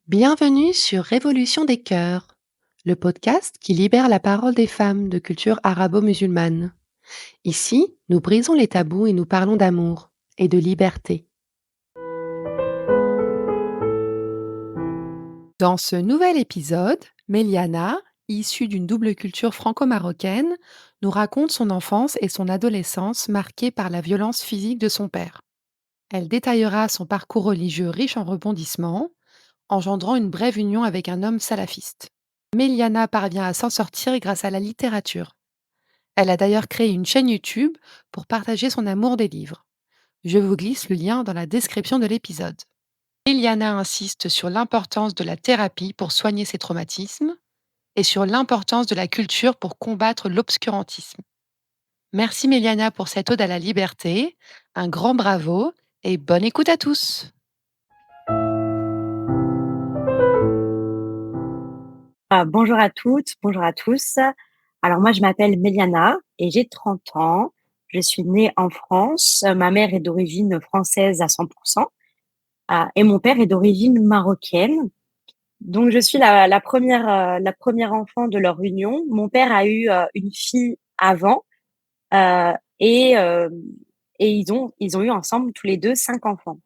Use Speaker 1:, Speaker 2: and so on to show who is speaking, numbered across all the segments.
Speaker 1: Bienvenue sur Révolution des cœurs, le podcast qui libère la parole des femmes de culture arabo-musulmane. Ici, nous brisons les tabous et nous parlons d'amour et de liberté. Dans ce nouvel épisode, Méliana, issue d'une double culture franco-marocaine, nous raconte son enfance et son adolescence marquées par la violence physique de son père. Elle détaillera son parcours religieux riche en rebondissements, engendrant une brève union avec un homme salafiste. Méliana parvient à s'en sortir grâce à la littérature. Elle a d'ailleurs créé une chaîne YouTube pour partager son amour des livres. Je vous glisse le lien dans la description de l'épisode. Méliana insiste sur l'importance de la thérapie pour soigner ses traumatismes et sur l'importance de la culture pour combattre l'obscurantisme. Merci Méliana pour cette ode à la liberté. Un grand bravo et bonne écoute à tous.
Speaker 2: Bonjour à toutes, bonjour à tous. Alors moi, je m'appelle Méliana et j'ai 30 ans. Je suis née en France. Ma mère est d'origine française à 100%, et mon père est d'origine marocaine. Donc je suis la première enfant de leur union. Mon père a eu une fille avant, euh, et, euh, et ils ont eu ensemble tous les deux 5 enfants.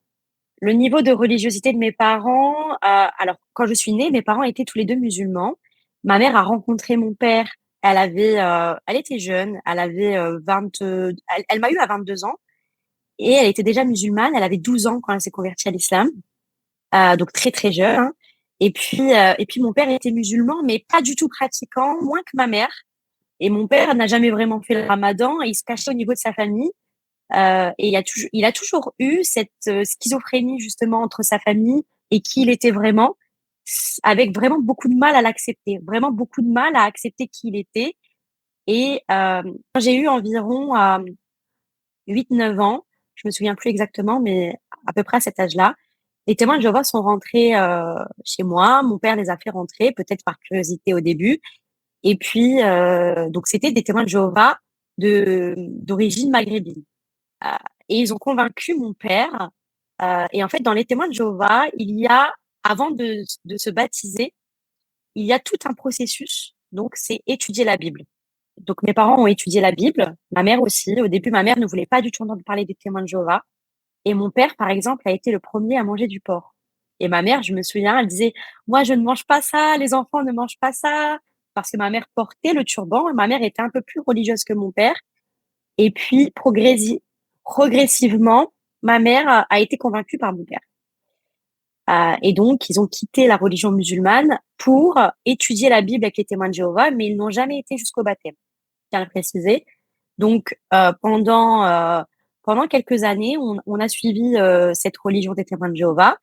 Speaker 2: Le niveau de religiosité de mes parents, alors quand je suis née, mes parents étaient tous les deux musulmans. Ma mère a rencontré mon père, elle était jeune, elle avait 20, elle m'a eu à 22 ans et elle était déjà musulmane. Elle avait 12 ans quand elle s'est convertie à l'islam, donc très très jeune, hein. Et puis mon père était musulman, mais pas du tout pratiquant, moins que ma mère. Et mon père n'a jamais vraiment fait le ramadan et il se cachait au niveau de sa famille. Et il a toujours eu cette schizophrénie justement entre sa famille et qui il était vraiment, avec vraiment beaucoup de mal à l'accepter, vraiment beaucoup de mal à accepter qui il était. Et quand j'ai eu environ 8-9 ans, je me souviens plus exactement, mais à peu près à cet âge-là, les témoins de Jéhovah sont rentrés chez moi. Mon père les a fait rentrer, peut-être par curiosité au début. Et puis, donc c'était des témoins de Jéhovah d'origine maghrébine. Euh, et ils ont convaincu mon père. Et en fait, dans les témoins de Jéhovah, avant de se baptiser, il y a tout un processus. Donc, c'est étudier la Bible. Donc, mes parents ont étudié la Bible, ma mère aussi. Au début, ma mère ne voulait pas du tout entendre parler des témoins de Jéhovah. Et mon père, par exemple, a été le premier à manger du porc. Et ma mère, je me souviens, elle disait, moi, je ne mange pas ça, les enfants ne mangent pas ça. Parce que ma mère portait le turban. Ma mère était un peu plus religieuse que mon père. Et puis, progressivement, ma mère a été convaincue par mon père. Et donc, ils ont quitté la religion musulmane pour étudier la Bible avec les témoins de Jéhovah, mais ils n'ont jamais été jusqu'au baptême, je tiens à le préciser. Donc, pendant quelques années, on a suivi cette religion des témoins de Jéhovah,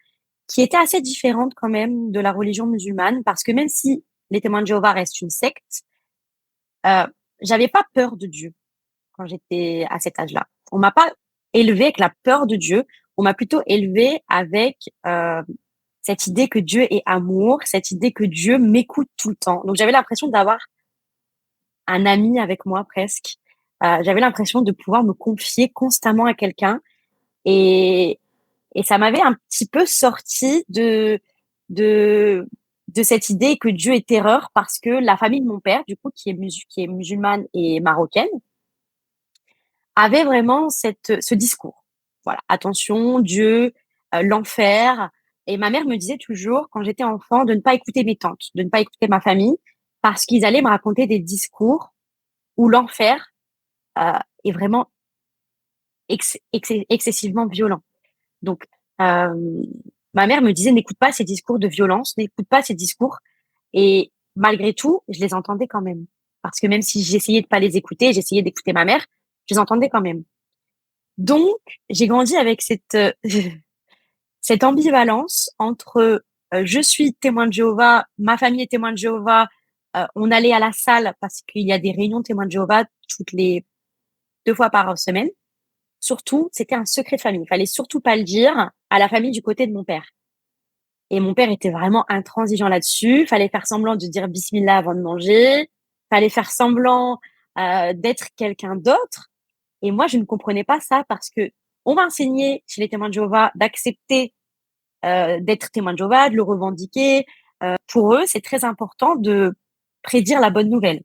Speaker 2: qui était assez différente quand même de la religion musulmane, parce que même si les témoins de Jéhovah restent une secte, euh, j'avais pas peur de Dieu quand j'étais à cet âge-là. On m'a pas élevé avec la peur de Dieu, on m'a plutôt élevé avec cette idée que Dieu est amour, cette idée que Dieu m'écoute tout le temps. Donc j'avais l'impression d'avoir un ami avec moi presque. J'avais l'impression de pouvoir me confier constamment à quelqu'un et et ça m'avait un petit peu sorti de de cette idée que Dieu est terreur parce que la famille de mon père, du coup, qui est musulmane et marocaine, avait vraiment ce discours. Voilà, attention, Dieu, l'enfer. Et ma mère me disait toujours, quand j'étais enfant, de ne pas écouter mes tantes, de ne pas écouter ma famille, parce qu'ils allaient me raconter des discours où l'enfer euh, est vraiment excessivement violent. Donc, euh, ma mère me disait, n'écoute pas ces discours de violence, n'écoute pas ces discours. Et malgré tout, je les entendais quand même. Parce que même si j'essayais de pas les écouter, j'essayais d'écouter ma mère, je les entendais quand même. Donc, j'ai grandi avec cette ambivalence entre je suis témoin de Jéhovah, ma famille est témoin de Jéhovah, on allait à la salle parce qu'il y a des réunions de témoins de Jéhovah toutes les 2 fois par semaine. Surtout, c'était un secret de famille. Il fallait surtout pas le dire à la famille du côté de mon père. Et mon père était vraiment intransigeant là-dessus. Fallait faire semblant de dire Bismillah avant de manger. Fallait faire semblant d'être quelqu'un d'autre. Et moi, je ne comprenais pas ça parce que on m'a enseigné chez les témoins de Jéhovah d'accepter d'être témoin de Jéhovah, de le revendiquer. Pour eux, c'est très important de prédire la bonne nouvelle,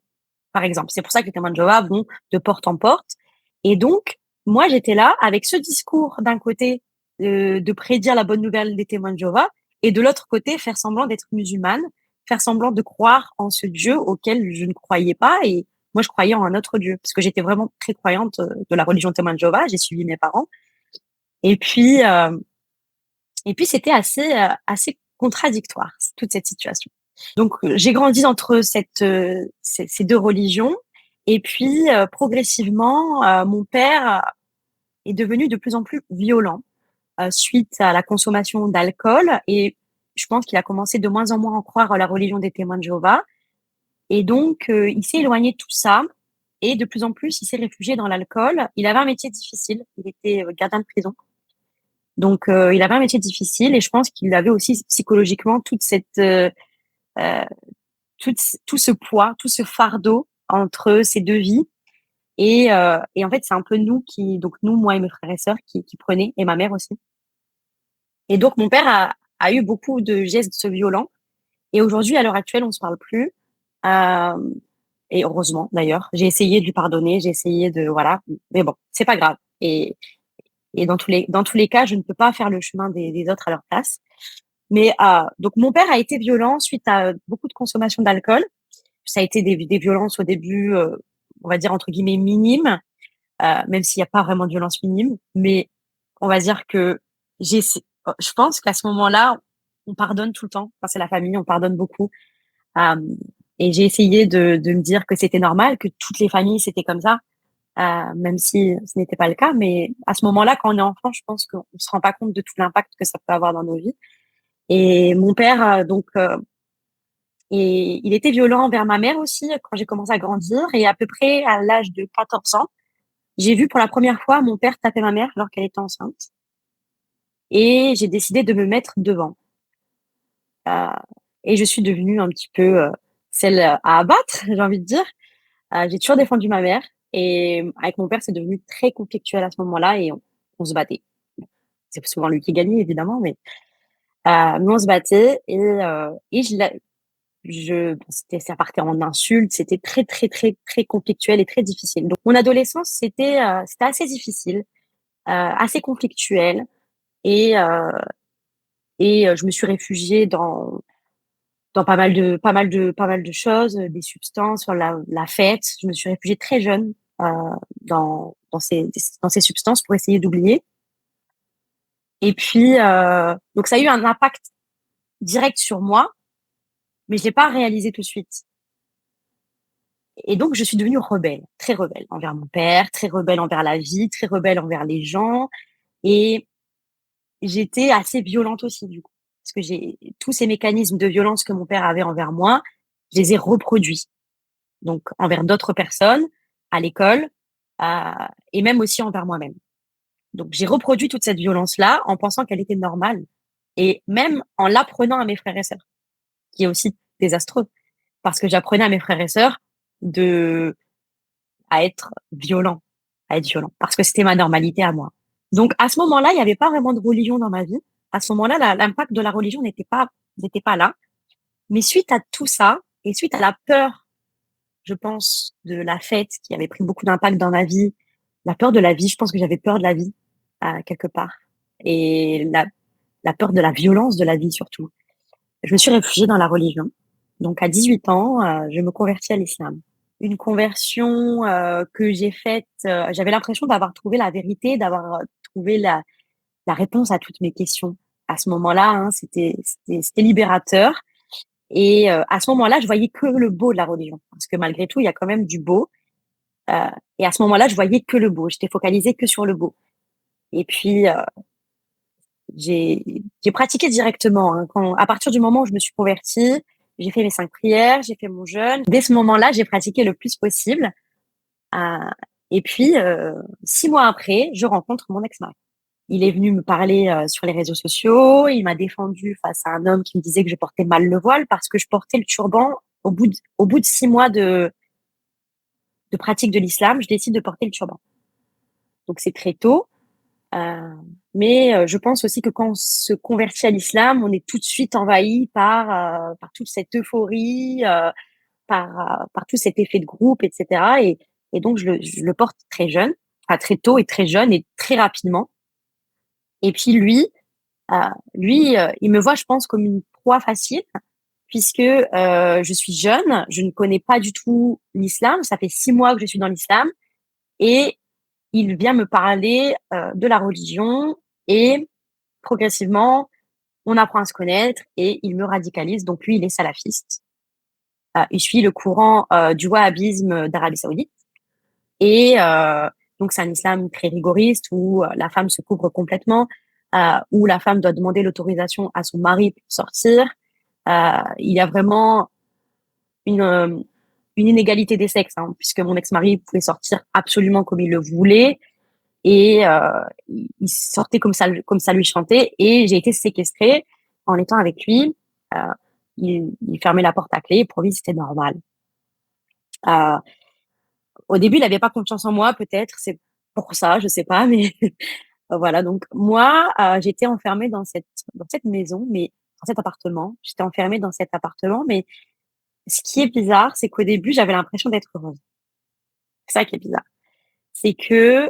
Speaker 2: par exemple. C'est pour ça que les témoins de Jéhovah vont de porte en porte. Et donc, moi, j'étais là avec ce discours d'un côté de prédire la bonne nouvelle des témoins de Jéhovah et de l'autre côté, faire semblant d'être musulmane, faire semblant de croire en ce Dieu auquel je ne croyais pas. Et moi, je croyais en un autre Dieu parce que j'étais vraiment très croyante de la religion témoin de Jéhovah. J'ai suivi mes parents. Et puis, euh, et puis c'était assez contradictoire, toute cette situation. Donc, j'ai grandi entre ces 2 religions et puis, progressivement, mon père est devenu de plus en plus violent, suite à la consommation d'alcool et je pense qu'il a commencé de moins en moins à croire à la religion des témoins de Jéhovah et donc, il s'est éloigné de tout ça et de plus en plus, il s'est réfugié dans l'alcool. Il avait un métier difficile, il était, gardien de prison. Donc, il avait un métier difficile et je pense qu'il avait aussi psychologiquement heu, tout ce poids, tout ce fardeau entre ces 2 vies et en fait, c'est un peu nous, moi et mes frères et sœurs qui prenaient et ma mère aussi. Et donc mon père a eu beaucoup de gestes violents et aujourd'hui, à l'heure actuelle, on se parle plus, hem et heureusement d'ailleurs. J'ai essayé de lui pardonner, j'ai essayé de voilà, mais bon, c'est pas grave et dans tous les cas, je ne peux pas faire le chemin des autres à leur place. Mais donc mon père a été violent suite à beaucoup de consommation d'alcool. Ça a été des violences au début, on va dire entre guillemets «minimes», même s'il y a pas vraiment de violence minime. Mais on va dire que je pense qu'à ce moment-là, on pardonne tout le temps. Enfin, c'est la famille, on pardonne beaucoup. Hem et j'ai essayé de me dire que c'était normal, que toutes les familles, c'était comme ça, même si ce n'était pas le cas. Mais à ce moment-là, quand on est enfant, je pense qu'on se rend pas compte de tout l'impact que ça peut avoir dans nos vies. Et mon père, et il était violent envers ma mère aussi quand j'ai commencé à grandir et à peu près à l'âge de 14 ans, j'ai vu pour la première fois mon père taper ma mère alors qu'elle était enceinte et j'ai décidé de me mettre devant. Heu et je suis devenue un petit peu, celle, à abattre, j'ai envie de dire. J'ai toujours défendu ma mère et avec mon père, c'est devenu très conflictuel à ce moment-là et on se battait. C'est souvent lui qui gagnait évidemment, mais on se battait et ça partait en insultes, c'était très, très, très, très conflictuel et très difficile. Donc mon adolescence, c'était assez difficile, assez conflictuel et heu je me suis réfugiée dans pas mal de choses, des substances, sur la fête. Je me suis réfugiée très jeune, dans ces substances pour essayer d'oublier et puis, donc ça a eu un impact direct sur moi, mais je l'ai pas réalisé tout de suite. Et donc, je suis devenue rebelle, très rebelle envers mon père, très rebelle envers la vie, très rebelle envers les gens et j'étais assez violente aussi du coup. Parce que j'ai tous ces mécanismes de violence que mon père avait envers moi, je les ai reproduits. Donc envers d'autres personnes, à l'école, heu et même aussi envers moi-même. Donc j'ai reproduit toute cette violence-là en pensant qu'elle était normale et même en l'apprenant à mes frères et sœurs, qui est aussi désastreux. Parce que j'apprenais à mes frères et sœurs de à être violent, à être violent, parce que c'était ma normalité à moi. Donc à ce moment-là, il y avait pas vraiment de religion dans ma vie. À ce moment-là, l'impact de la religion n'était pas là. Mais suite à tout ça et suite à la peur, je pense, de la fête qui avait pris beaucoup d'impact dans ma vie, la peur de la vie, je pense que j'avais peur de la vie, quelque part et la peur de la violence de la vie surtout. Je me suis réfugiée dans la religion. Donc à 18 ans, je me convertis à l'islam. Une conversion, que j'ai faite, j'avais l'impression d'avoir trouvé la vérité, d'avoir, trouvé la réponse à toutes mes questions. À ce moment-là, hein, c'était libérateur et à ce moment-là, je voyais que le beau de la religion. Parce que malgré tout, il y a quand même du beau, heu et à ce moment-là, je voyais que le beau. J'étais focalisée que sur le beau et puis, j'ai pratiqué directement, hein, à partir du moment où je me suis convertie, j'ai fait mes 5 prières, j'ai fait mon jeûne. Dès ce moment-là, j'ai pratiqué le plus possible, heu et puis, 6 mois après, je rencontre mon ex-mari. Il est venu me parler, sur les réseaux sociaux, il m'a défendue face à un homme qui me disait que je portais mal le voile parce que je portais le turban. Au bout de 6 mois de pratique de l'islam, je décide de porter le turban. Donc c'est très tôt. Heu, mais je pense aussi que quand on se convertit à l'islam, on est tout de suite envahi par toute cette euphorie, par tout cet effet de groupe et cetera et donc je le porte très jeune, enfin très tôt et très jeune et très rapidement et puis heu, il me voit, je pense, comme une proie facile puisque, je suis jeune, je ne connais pas du tout l'islam. Ça fait 6 mois que je suis dans l'islam et il vient me parler, de la religion et progressivement, on apprend à se connaître et il me radicalise. Donc lui, il est salafiste. Il suit le courant, du wahhabisme d'Arabie Saoudite et donc c'est un islam très rigoriste où, la femme se couvre complètement, où la femme doit demander l'autorisation à son mari pour sortir. Il y a vraiment une, une inégalité des sexes, hein, puisque mon ex-mari pouvait sortir absolument comme il le voulait et il sortait comme ça lui chantait et j'ai été séquestrée en étant avec lui. Heu, il fermait la porte à clé et pour lui, c'était normal. Heu, Au début, il avait pas confiance en moi peut-être, c'est pour ça, je sais pas, mais voilà donc moi, j'étais enfermée dans cette maison, mais dans cet appartement. J'étais enfermée dans cet appartement, mais ce qui est bizarre, c'est qu'au début, j'avais l'impression d'être heureuse. C'est ça qui est bizarre. C'est que,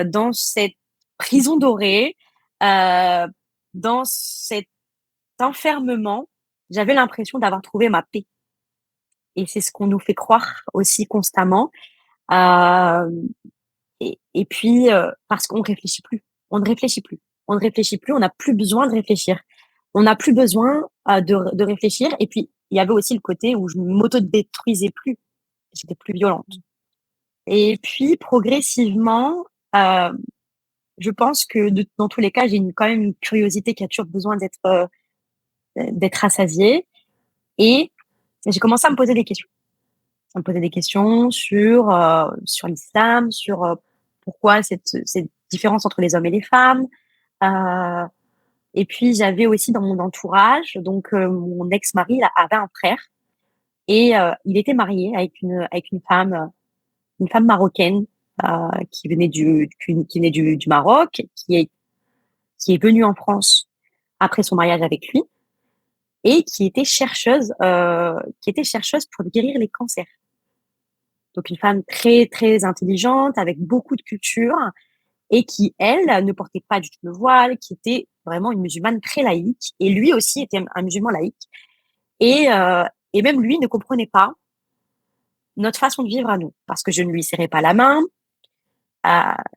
Speaker 2: dans cette prison dorée, heu, dans cet enfermement, j'avais l'impression d'avoir trouvé ma paix et c'est ce qu'on nous fait croire aussi constamment. Hem et puis, parce qu'on réfléchit plus. On ne réfléchit plus. On ne réfléchit plus, on n'a plus besoin de réfléchir. On n'a plus besoin, de réfléchir et puis il y avait aussi le côté où je m'auto-détruisais plus. J'étais plus violente et puis progressivement, hem je pense que dans tous les cas, j'ai quand même une curiosité qui a toujours besoin d'être rassasiée et j'ai commencé à me poser des questions. À me poser des questions sur l'islam, pourquoi cette différence entre les hommes et les femmes. Heu et puis j'avais aussi dans mon entourage donc mon ex-mari là avait un frère et il était marié avec une femme marocaine, qui venait du Maroc, qui est venue en France après son mariage avec lui et qui était chercheuse pour guérir les cancers. Donc une femme très, très intelligente, avec beaucoup de culture et qui, elle, ne portait pas du tout le voile, qui était vraiment une musulmane très laïque et lui aussi était un musulman laïque et même lui ne comprenait pas notre façon de vivre à nous. Parce que je ne lui serrais pas la main,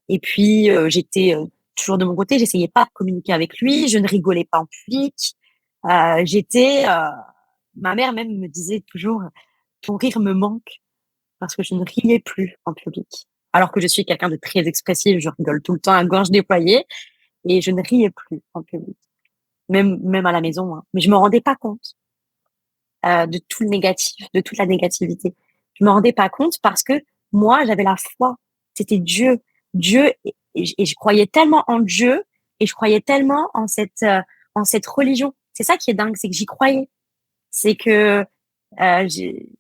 Speaker 2: et puis, j'étais, toujours de mon côté, j'essayais pas de communiquer avec lui, je ne rigolais pas en public. J'étais, ma mère même me disait toujours: «Ton rire me manque» parce que je ne riais plus en public. Alors que je suis quelqu'un de très expressif, je rigole tout le temps à gorge déployée et je ne riais plus en public, même à la maison, hein. Mais je me rendais pas compte, de tout le négatif, de toute la négativité. Je me rendais pas compte parce que moi, j'avais la foi. C'était Dieu. Dieu et je croyais tellement en Dieu et je croyais tellement en cette religion. C'est ça qui est dingue, c'est que j'y croyais. C'est que,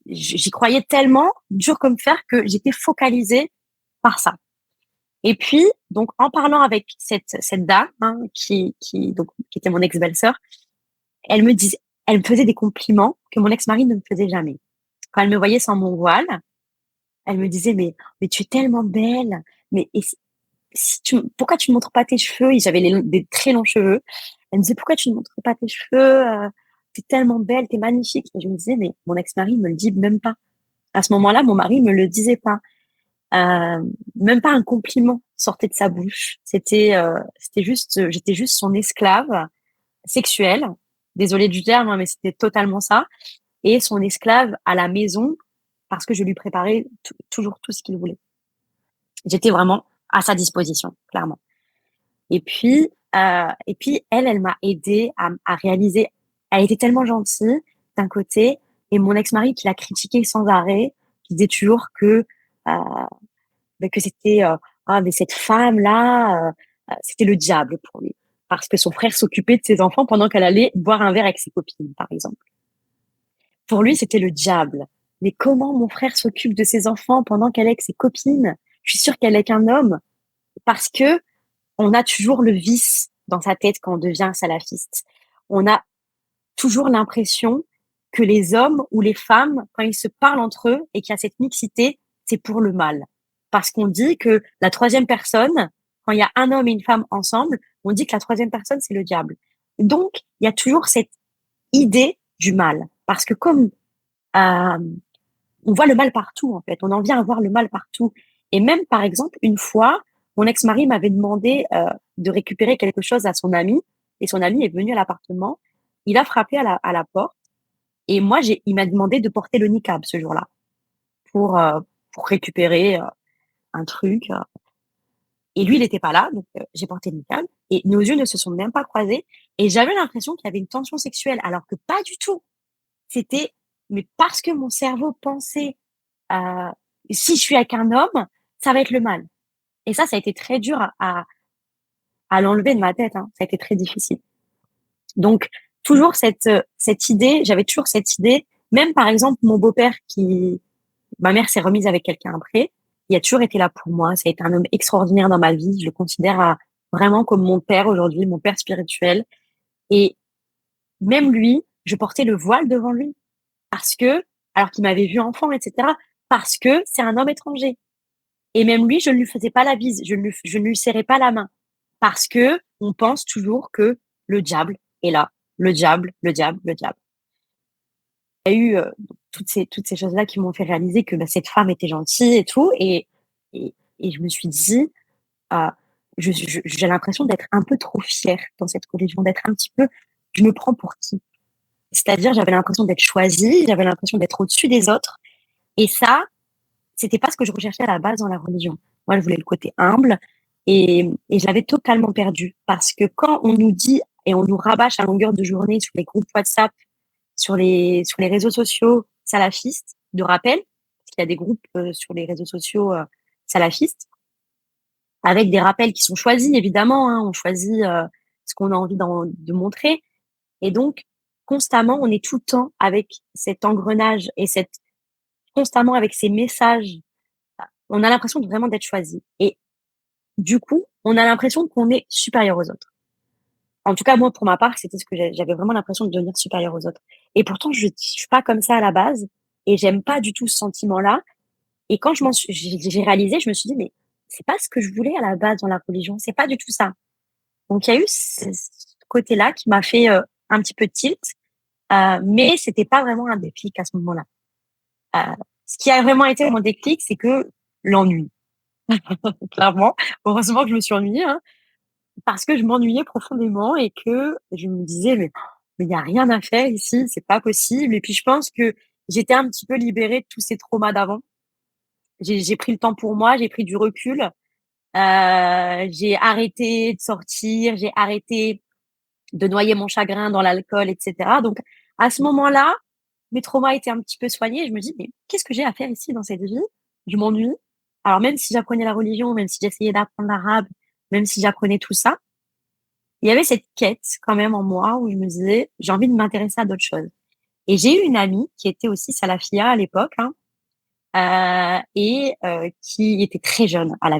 Speaker 2: j'y croyais tellement, dur comme fer, que j'étais focalisée par ça. Et puis, donc en parlant avec cette dame, hein, qui était mon ex-belle-sœur, elle me disait elle me faisait des compliments que mon ex-mari ne me faisait jamais. Quand elle me voyait sans mon voile, elle me disait: «Mais tu es tellement belle, mais et si tu pourquoi tu ne montres pas tes cheveux?» Et j'avais des très longs cheveux. Elle me disait: «Pourquoi tu ne montres pas tes cheveux, tu es tellement belle, tu es magnifique» et je me disais: «Mais mon ex-mari me le dit même pas». À ce moment-là, mon mari me le disait pas. Même pas un compliment sortait de sa bouche. C'était juste, j'étais juste son esclave sexuelle. Désolée du terme, hein, mais c'était totalement ça et son esclave à la maison parce que je lui préparais toujours tout ce qu'il voulait. J'étais vraiment à sa disposition, clairement. Et puis elle m'a aidée à réaliser. Elle était tellement gentille d'un côté et mon ex-mari qui l'a critiquée sans arrêt, qui disait toujours que c'était, «Ah mais cette femme-là, c'était le diable pour lui». Parce que son frère s'occupait de ses enfants pendant qu'elle allait boire un verre avec ses copines, par exemple. Pour lui, c'était le diable. Mais comment mon frère s'occupe de ses enfants pendant qu'elle est avec ses copines? Je suis sûre qu'elle est qu'un homme. Parce que on a toujours le vice dans sa tête quand on devient salafiste. On a toujours l'impression que les hommes ou les femmes, quand ils se parlent entre eux et qu'il y a cette mixité, c'est pour le mal. Parce qu'on dit que la troisième personne, quand il y a un homme et une femme ensemble, on dit que la troisième personne, c'est le diable. Donc, il y a toujours cette idée du mal. Parce que comme euh, on voit le mal partout, en fait, on en vient à voir le mal partout. Et même, par exemple, une fois, mon ex-mari m'avait demandé de récupérer quelque chose à son ami, et son ami est venu à l'appartement. Il a frappé à la porte, et moi, il m'a demandé de porter le niqab ce jour-là pour, euh, pour récupérer un truc. Et lui, il n'était pas là, donc j'ai porté le niqab, et nos yeux ne se sont même pas croisés, et j'avais l'impression qu'il y avait une tension sexuelle, alors que pas du tout. C'était, mais parce que mon cerveau pensait, heu, si je suis avec un homme, ça va être le mal. Et ça a été très dur à l'enlever de ma tête, hein. Ça a été très difficile. Donc toujours cette idée, j'avais toujours cette idée, même par exemple mon beau-père qui ma mère s'est remise avec quelqu'un après, il a toujours été là pour moi. Ça a été un homme extraordinaire dans ma vie. Je le considère, vraiment comme mon père aujourd'hui, mon père spirituel, et même lui, je portais le voile devant lui parce que alors qu'il m'avait vu enfant et cetera, parce que c'est un homme étranger. Et même lui, je ne lui faisais pas la bise, je ne lui serrais pas la main parce que on pense toujours que le diable est là. Le diable, le diable, le diable. Il y a eu, toutes ces choses-là qui m'ont fait réaliser que, bah, cette femme était gentille et tout, et je me suis dit, ah, j'ai l'impression d'être un peu trop fière dans cette religion, d'être un petit peu je me prends pour qui? C'est-à-dire, j'avais l'impression d'être choisie, j'avais l'impression d'être au-dessus des autres, et ça, c'était pas ce que je recherchais à la base dans la religion. Moi, je voulais le côté humble, et je l'avais totalement perdu parce que quand on nous dit et on nous rabâche à longueur de journée sur les groupes WhatsApp, sur les réseaux sociaux salafistes, de rappel, parce qu'il y a des groupes, sur les réseaux sociaux, salafistes, avec des rappels qui sont choisis évidemment, hein. On choisit, ce qu'on a envie de montrer, et donc constamment, on est tout le temps avec cet engrenage et cette constamment avec ces messages. On a l'impression de vraiment d'être choisi, et du coup, on a l'impression qu'on est supérieur aux autres. En tout cas, moi, pour ma part, c'était ce que j'avais vraiment l'impression de devenir supérieur aux autres. Et pourtant, je suis pas comme ça à la base, et j'aime pas du tout ce sentiment-là. Et quand j'ai réalisé, je me suis dit: «Mais c'est pas ce que je voulais à la base dans la religion, c'est pas du tout ça». Donc il y a eu ce côté-là qui m'a fait, un petit peu tilt, mais c'était pas vraiment un déclic à ce moment-là. Heu, Ce qui a vraiment été mon déclic, c'est que l'ennui, clairement. Heureusement que je me suis ennuyée, hein. Parce que je m'ennuyais profondément et que je me disais: «Mais il y a rien à faire ici, c'est pas possible», et puis je pense que j'étais un petit peu libérée de tous ces traumas d'avant. J'ai pris le temps pour moi, j'ai pris du recul, j'ai arrêté de sortir, j'ai arrêté de noyer mon chagrin dans l'alcool et cetera. Donc à ce moment-là, mes traumas étaient un petit peu soignés, je me dis: «Mais qu'est-ce que j'ai à faire ici dans cette vie? Je m'ennuie». Alors même si j'apprenais la religion, même si j'essayais d'apprendre l'arabe, même si j'apprenais tout ça, il y avait cette quête quand même en moi où je me disais: «J'ai envie de m'intéresser à d'autres choses», et j'ai eu une amie qui était aussi salafia à l'époque, hein, qui était très jeune. Elle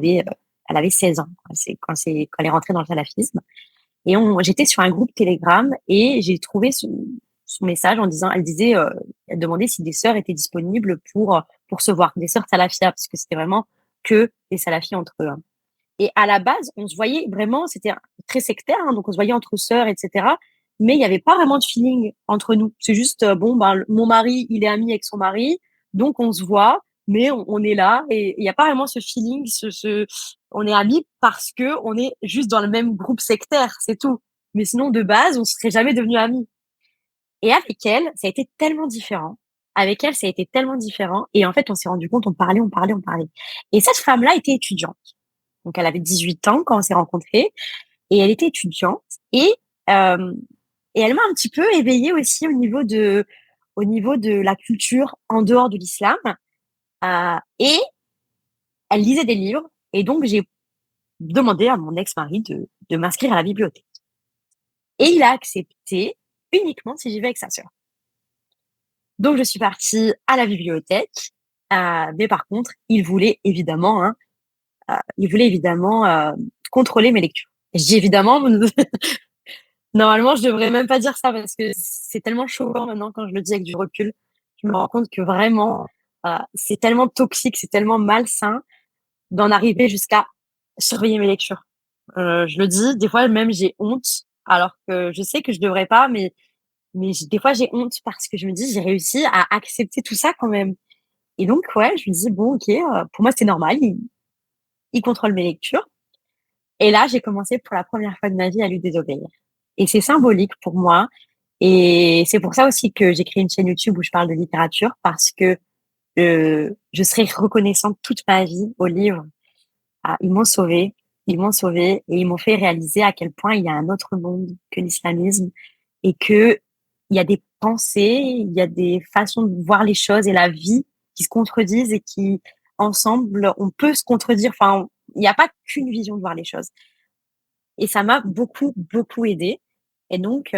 Speaker 2: avait 16 ans quand elle est rentrée dans le salafisme, et on j'étais sur un groupe Telegram et j'ai trouvé son message en disant elle disait, elle demandait si des sœurs étaient disponibles pour se voir, des sœurs salafia, parce que c'était vraiment que des salafis entre eux, hein. Et à la base, on se voyait vraiment, c'était très sectaire, hein, donc on se voyait entre sœurs, et cetera. Mais il y avait pas vraiment de feeling entre nous. C'est juste, bon, ben, mon mari, il est ami avec son mari, donc on se voit, mais on est là, et il y a pas vraiment ce feeling, on est amis parce que on est juste dans le même groupe sectaire, c'est tout. Mais sinon, de base, on serait jamais devenus amis. Et avec elle, ça a été tellement différent. Avec elle, ça a été tellement différent. Et en fait, on s'est rendu compte, on parlait, on parlait, on parlait. Et cette femme-là était étudiante. Donc elle avait 18 ans quand on s'est rencontrés, et elle était étudiante, et hem et elle m'a un petit peu éveillée aussi au niveau de la culture en dehors de l'islam, et elle lisait des livres, et donc j'ai demandé à mon ex-mari de m'inscrire à la bibliothèque, et il a accepté uniquement si j'y vais avec sa sœur. Donc je suis partie à la bibliothèque, mais par contre, il voulait évidemment, hein, contrôler mes lectures. Je dis évidemment, normalement, je devrais même pas dire ça parce que c'est tellement choquant maintenant quand je le dis avec du recul. Je me rends compte que vraiment, c'est tellement toxique, c'est tellement malsain d'en arriver jusqu'à surveiller mes lectures. Je le dis, des fois même j'ai honte, alors que je sais que je devrais pas, mais des fois j'ai honte parce que je me dis j'ai réussi à accepter tout ça quand même. Et donc ouais, je me dis bon ok, pour moi c'est normal, il contrôle mes lectures. Et là j'ai commencé pour la première fois de ma vie à lui désobéir. Et c'est symbolique pour moi. Et c'est pour ça aussi que j'ai créé une chaîne YouTube où je parle de littérature parce que je serai reconnaissante toute ma vie aux livres. Ah, ils m'ont sauvée et ils m'ont fait réaliser à quel point il y a un autre monde que l'islamisme et que il y a des pensées, il y a des façons de voir les choses et la vie qui se contredisent et qui, ensemble, on peut se contredire. Enfin, il n'y a pas qu'une vision de voir les choses. Et ça m'a beaucoup, beaucoup aidée. Et donc,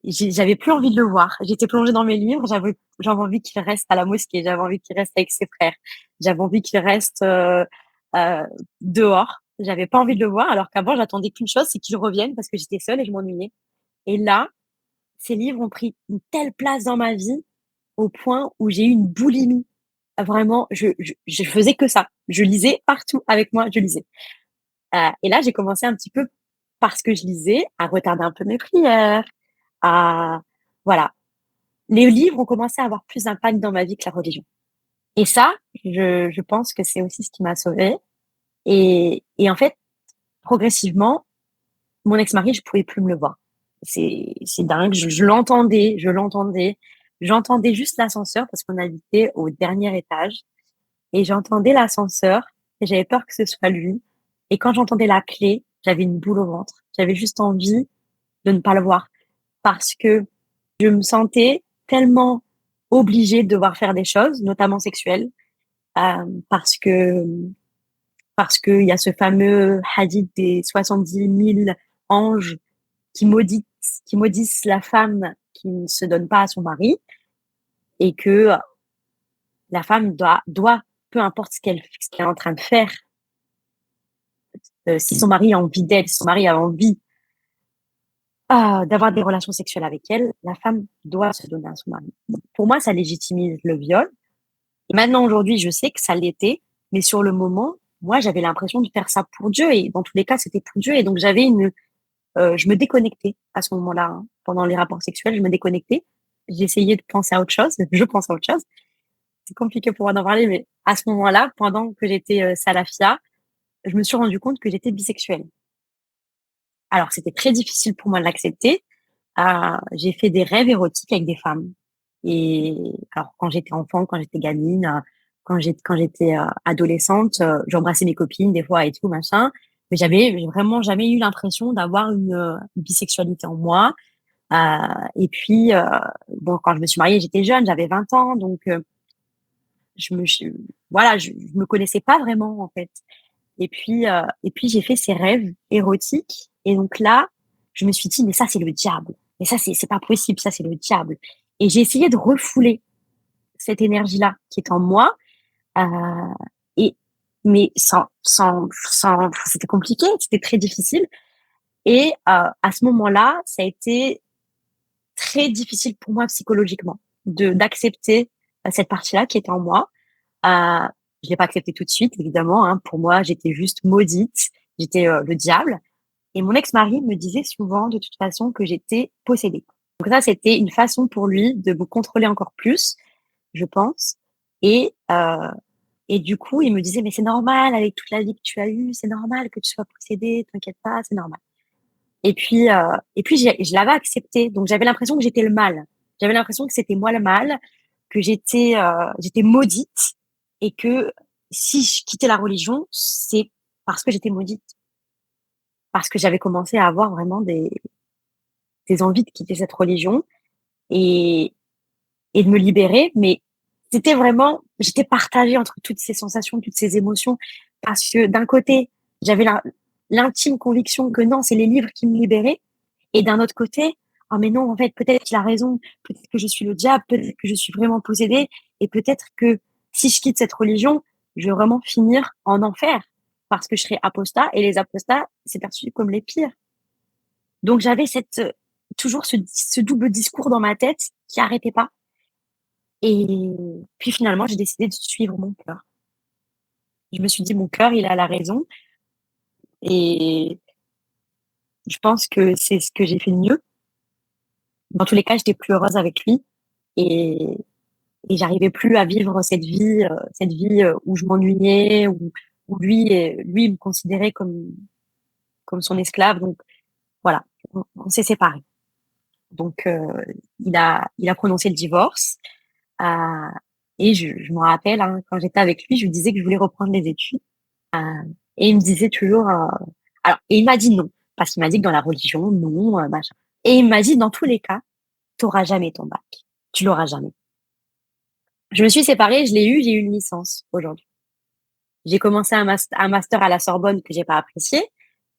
Speaker 2: j'avais plus envie de le voir. J'étais plongée dans mes livres. J'avais envie qu'il reste à la mosquée. J'avais envie qu'il reste avec ses frères. J'avais envie qu'il reste euh, dehors. J'avais pas envie de le voir. Alors qu'avant, j'attendais qu'une chose, c'est qu'il revienne parce que j'étais seule et je m'ennuyais. Et là, ces livres ont pris une telle place dans ma vie au point où j'ai eu une boulimie. Vraiment, je faisais que ça. Je lisais partout avec moi. Je lisais. Et là, j'ai commencé un petit peu parce que je lisais à retarder un peu mes prières. À voilà, les livres ont commencé à avoir plus d'impact dans ma vie que la religion. Et ça, je pense que c'est aussi ce qui m'a sauvée. Et en fait, progressivement, mon ex-mari, je pouvais plus me le voir. C'est dingue. J'entendais juste l'ascenseur parce qu'on habitait au dernier étage et j'entendais l'ascenseur et j'avais peur que ce soit lui. Et quand j'entendais la clé, j'avais une boule au ventre. J'avais juste envie de ne pas le voir parce que je me sentais tellement obligée de devoir faire des choses, notamment sexuelles, parce que il y a ce fameux hadith des 70 000 anges qui maudissent, qui maudissent la femme qui ne se donne pas à son mari et que la femme doit peu importe ce qu'elle est en train de faire, si son mari a envie d'elle, si son mari a envie d'avoir des relations sexuelles avec elle, la femme doit se donner à son mari. Pour moi, ça légitimise le viol. Et maintenant, aujourd'hui, je sais que ça l'était, mais sur le moment, moi, j'avais l'impression de faire ça pour Dieu, et dans tous les cas, c'était pour Dieu, et donc je me déconnectais à ce moment-là, hein. Pendant les rapports sexuels, je me déconnectais. J'essayais de penser à autre chose, je pense à autre chose. C'est compliqué pour moi d'en parler, mais à ce moment-là, pendant que j'étais salafia, je me suis rendu compte que j'étais bisexuelle. Alors, c'était très difficile pour moi de l'accepter. J'ai fait des rêves érotiques avec des femmes. Et alors, quand j'étais enfant, quand j'étais gamine, quand j'étais adolescente, j'embrassais mes copines des fois et tout machin. Mais j'avais vraiment jamais eu l'impression d'avoir une bisexualité en moi. Et puis, bon, quand je me suis mariée, j'étais jeune, j'avais 20 ans, donc je me, je- voilà, je me connaissais pas vraiment en fait. Et puis j'ai fait ces rêves érotiques. Et donc là, je me suis dit, mais ça, c'est le diable. Mais ça, c'est pas possible. Ça, c'est le diable. Et j'ai essayé de refouler cette énergie-là qui est en moi. Euh, et, mais c'était compliqué. C'était très difficile. Et à ce moment-là, ça a été très difficile pour moi psychologiquement d'accepter cette partie-là qui était en moi. Euh, je l'ai pas accepté tout de suite, évidemment, hein. Pour moi, j'étais juste maudite. J'étais le diable. Et mon ex-mari me disait souvent, de toute façon, que j'étais possédée. Donc ça, c'était une façon pour lui de me contrôler encore plus, je pense. Et, euh, et du coup, il me disait, mais c'est normal, avec toute la vie que tu as eue, c'est normal que tu sois possédée, t'inquiète pas, c'est normal. Et puis je l'avais accepté. Donc j'avais l'impression que j'étais le mal. J'avais l'impression que c'était moi le mal, que j'étais maudite et que si je quittais la religion, c'est parce que j'étais maudite, parce que j'avais commencé à avoir vraiment des envies de quitter cette religion et, et de me libérer. Mais c'était vraiment, j'étais partagée entre toutes ces sensations, toutes ces émotions, parce que d'un côté, j'avais l'intime conviction que non, c'est les livres qui me libéraient, et d'un autre côté, ah mais non, en fait, peut-être qu'il a raison, peut-être que je suis le diable, peut-être que je suis vraiment possédée, et peut-être que si je quitte cette religion, je vais vraiment finir en enfer. parce que je serais apostat et les apostats, c'est perçu comme les pires. Donc j'avais toujours ce double discours dans ma tête qui arrêtait pas. Et puis finalement, j'ai décidé de suivre mon cœur. Je me suis dit: «Mon cœur, il a la raison» et je pense que c'est ce que j'ai fait de mieux. Dans tous les cas, j'étais plus heureuse avec lui et j'arrivais plus à vivre cette vie, où je m'ennuyais, où lui me considérait comme son esclave. Donc voilà, on s'est séparés. Donc il a prononcé le divorce, heu et je me rappelle, hein, quand j'étais avec lui, je lui disais que je voulais reprendre les études, et il me disait toujours, alors et il m'a dit: «Non», parce qu'il m'a dit que dans la religion, non, machin et il m'a dit: «Dans tous les cas, tu auras jamais ton bac. Tu l'auras jamais». Je me suis séparée, je l'ai eu, j'ai eu une licence aujourd'hui. J'ai commencé un master à la Sorbonne que j'ai pas apprécié,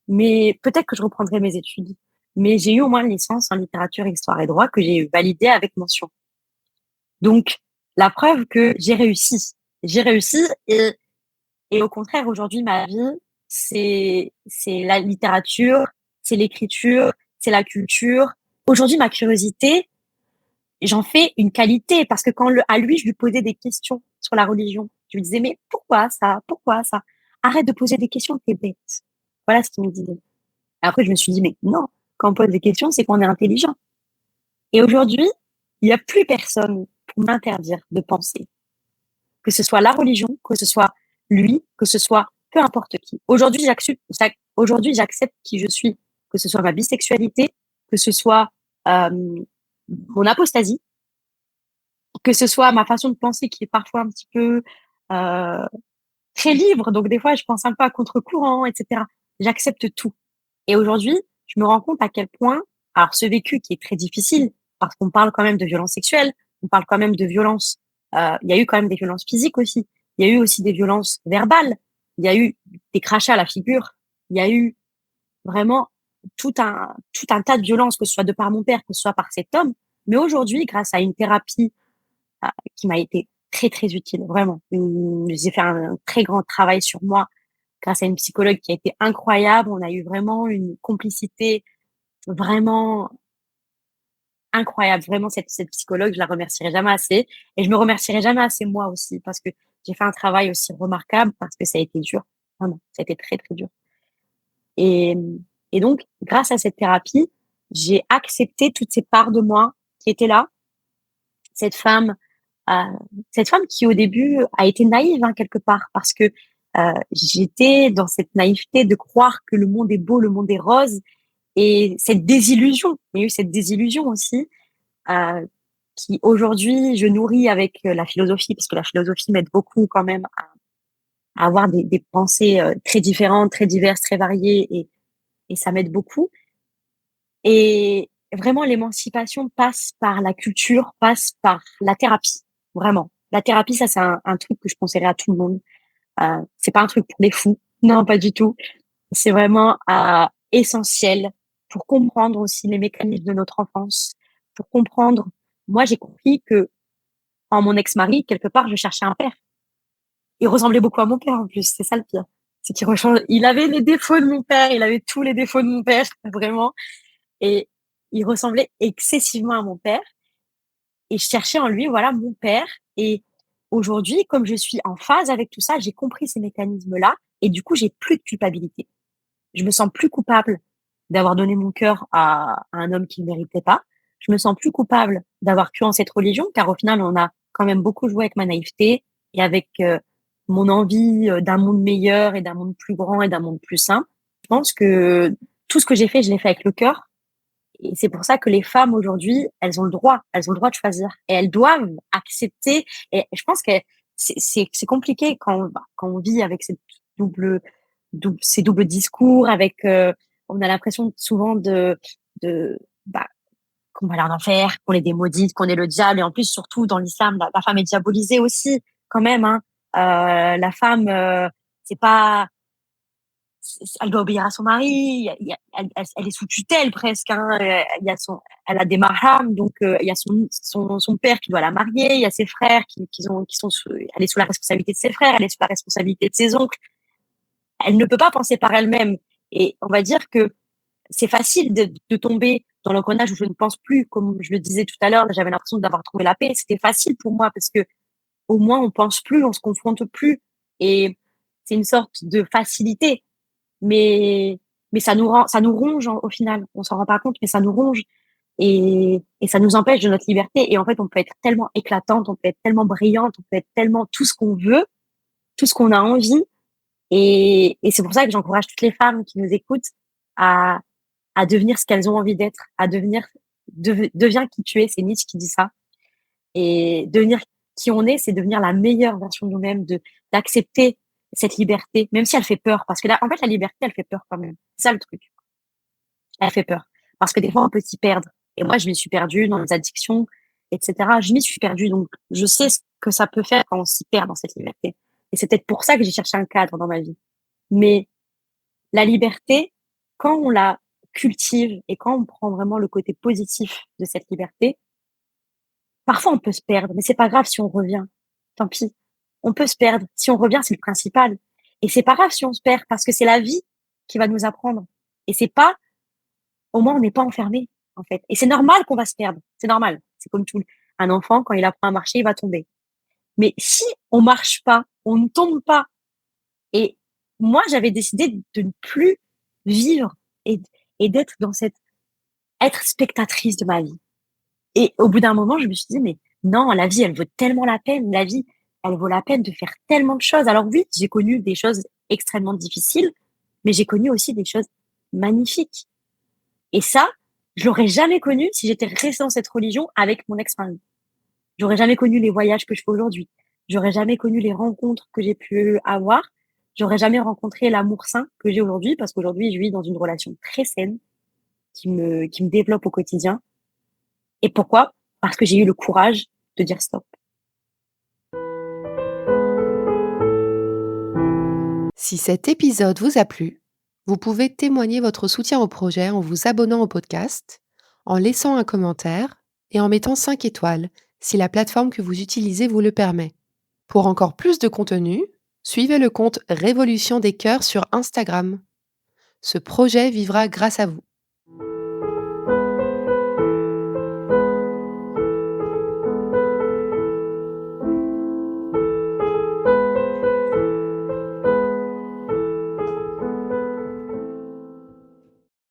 Speaker 2: mais peut-être que je reprendrai mes études. Mais j'ai eu au moins une licence en littérature, histoire et droit que j'ai validée avec mention. Donc la preuve que j'ai réussi. J'ai réussi et au contraire aujourd'hui ma vie, c'est la littérature, c'est l'écriture, c'est la culture. Aujourd'hui ma curiosité, j'en fais une qualité parce que à lui, je lui posais des questions sur la religion. Je lui disais, mais pourquoi ça? Pourquoi ça? Arrête de poser des questions, t'es bête. Voilà ce qu'il me disait. Après, je me suis dit, mais non, quand on pose des questions, c'est qu'on est intelligent. Et aujourd'hui, il n'y a plus personne pour m'interdire de penser. Que ce soit la religion, que ce soit lui, que ce soit peu importe qui. Aujourd'hui, j'accepte qui je suis. Que ce soit ma bisexualité, que ce soit euh, mon apostasie, que ce soit ma façon de penser qui est parfois un petit peu euh, très libre, donc des fois je pense un peu à contre-courant, etc. J'accepte tout. Et aujourd'hui, je me rends compte à quel point, alors ce vécu qui est très difficile, parce qu'on parle quand même de violences sexuelles, on parle quand même de violences, il y a eu quand même des violences physiques aussi, il y a eu aussi des violences verbales, il y a eu des crachats à la figure, il y a eu vraiment tout un tas de violences, que ce soit de par mon père, que ce soit par cet homme. Mais aujourd'hui, grâce à une thérapie qui m'a été très, très utile, vraiment. J'ai fait un très grand travail sur moi grâce à une psychologue qui a été incroyable. On a eu vraiment une complicité vraiment incroyable. Vraiment, cette psychologue, je la remercierai jamais assez et je me remercierai jamais assez moi aussi parce que j'ai fait un travail aussi remarquable parce que ça a été dur. Vraiment, ça a été très, très dur et donc grâce à cette thérapie, j'ai accepté toutes ces parts de moi qui étaient là. Cette femme Heu, cette femme qui au début a été naïve, hein, quelque part parce que, j'étais dans cette naïveté de croire que le monde est beau, le monde est rose et cette désillusion. Il y a eu cette désillusion aussi, heu, qui aujourd'hui je nourris avec, la philosophie parce que la philosophie m'aide beaucoup quand même à avoir des pensées, très différentes, très diverses, très variées et ça m'aide beaucoup et vraiment l'émancipation passe par la culture, passe par la thérapie, vraiment. La thérapie, ça c'est un truc que je conseillerais à tout le monde. C'est pas un truc pour les fous, non, pas du tout. C'est vraiment, essentiel pour comprendre aussi les mécanismes de notre enfance, pour comprendre moi, j'ai compris que en mon ex-mari, quelque part, je cherchais un père. Il ressemblait beaucoup à mon père en plus, c'est ça le pire. C'est il avait les défauts de mon père, il avait tous les défauts de mon père, vraiment et il ressemblait excessivement à mon père et je cherchais en lui, voilà, mon père et aujourd'hui, comme je suis en phase avec tout ça, j'ai compris ces mécanismes-là et du coup, j'ai plus de culpabilité. Je me sens plus coupable d'avoir donné mon cœur à un homme qui ne méritait pas. Je me sens plus coupable d'avoir cru en cette religion, car au final, on a quand même beaucoup joué avec ma naïveté et avec, mon envie, d'un monde meilleur et d'un monde plus grand et d'un monde plus sain. Je pense que tout ce que j'ai fait, je l'ai fait avec le cœur et c'est pour ça que les femmes aujourd'hui, elles ont le droit de choisir et elles doivent accepter et je pense que c'est compliqué quand on vit avec cette double ces doubles discours avec, on a l'impression souvent de, bah, qu'on va aller en enfer, qu'on est des maudites, qu'on est le diable et en plus surtout dans l'islam, la femme est diabolisée aussi quand même, hein. La femme, c'est pas elle doit obéir à son mari, elle est sous tutelle presque, hein. Il y a elle a des marhams, donc il y a son père qui doit la marier, il y a ses frères qui sont elle est sous la responsabilité de ses frères, elle est sous la responsabilité de ses oncles. elle ne peut pas penser par elle-même et on va dire que c'est facile de tomber dans l'engrenage où je ne pense plus, comme je le disais tout à l'heure, j'avais l'impression d'avoir trouvé la paix. C'était facile pour moi parce que au moins on pense plus, on se confronte plus et c'est une sorte de facilité. Mais ça nous ronge au final. On s'en rend pas compte, mais ça nous ronge et ça nous empêche de notre liberté. Et en fait, on peut être tellement éclatante, on peut être tellement brillante, on peut être tellement tout ce qu'on veut, tout ce qu'on a envie. Et c'est pour ça que j'encourage toutes les femmes qui nous écoutent à devenir ce qu'elles ont envie d'être, à devenir deviens qui tu es, c'est Nietzsche qui dit ça. Et devenir qui on est, c'est devenir la meilleure version de nous-mêmes, d'accepter cette liberté, même si elle fait peur. Parce que là, en fait, la liberté, elle fait peur quand même. C'est ça le truc. Elle fait peur. Parce que des fois, on peut s'y perdre. Et moi, je m'y suis perdue dans les addictions, etc. Je m'y suis perdue. Donc, je sais ce que ça peut faire quand on s'y perd dans cette liberté. Et c'est peut-être pour ça que j'ai cherché un cadre dans ma vie. Mais la liberté, quand on la cultive et quand on prend vraiment le côté positif de cette liberté, parfois on peut se perdre, mais c'est pas grave si on revient. Tant pis. On peut se perdre. Si on revient, c'est le principal. Et c'est pas grave si on se perd parce que c'est la vie qui va nous apprendre. Et c'est pas, au moins on n'est pas enfermé, en fait. Et c'est normal qu'on va se perdre. C'est normal. C'est comme tout, un enfant, quand il apprend à marcher, il va tomber. Mais si on marche pas, on ne tombe pas. Et moi, j'avais décidé de ne plus vivre et, et d'être dans cette, être spectatrice de ma vie. Et au bout d'un moment, je me suis dit: «Mais non, la vie, elle vaut tellement la peine. La vie, elle vaut la peine de faire tellement de choses». Alors oui, j'ai connu des choses extrêmement difficiles, mais j'ai connu aussi des choses magnifiques. Et ça, je l'aurais jamais connu si j'étais restée dans cette religion avec mon ex-mari. J'aurais jamais connu les voyages que je fais aujourd'hui. J'aurais jamais connu les rencontres que j'ai pu avoir. J'aurais jamais rencontré l'amour sain que j'ai aujourd'hui parce qu'aujourd'hui, je vis dans une relation très saine qui me développe au quotidien. Et pourquoi? Parce que j'ai eu le courage de dire stop.
Speaker 1: Si cet épisode vous a plu, vous pouvez témoigner votre soutien au projet en vous abonnant au podcast, en laissant un commentaire et en mettant 5 étoiles si la plateforme que vous utilisez vous le permet. Pour encore plus de contenu, suivez le compte Révolution des cœurs sur Instagram. Ce projet vivra grâce à vous.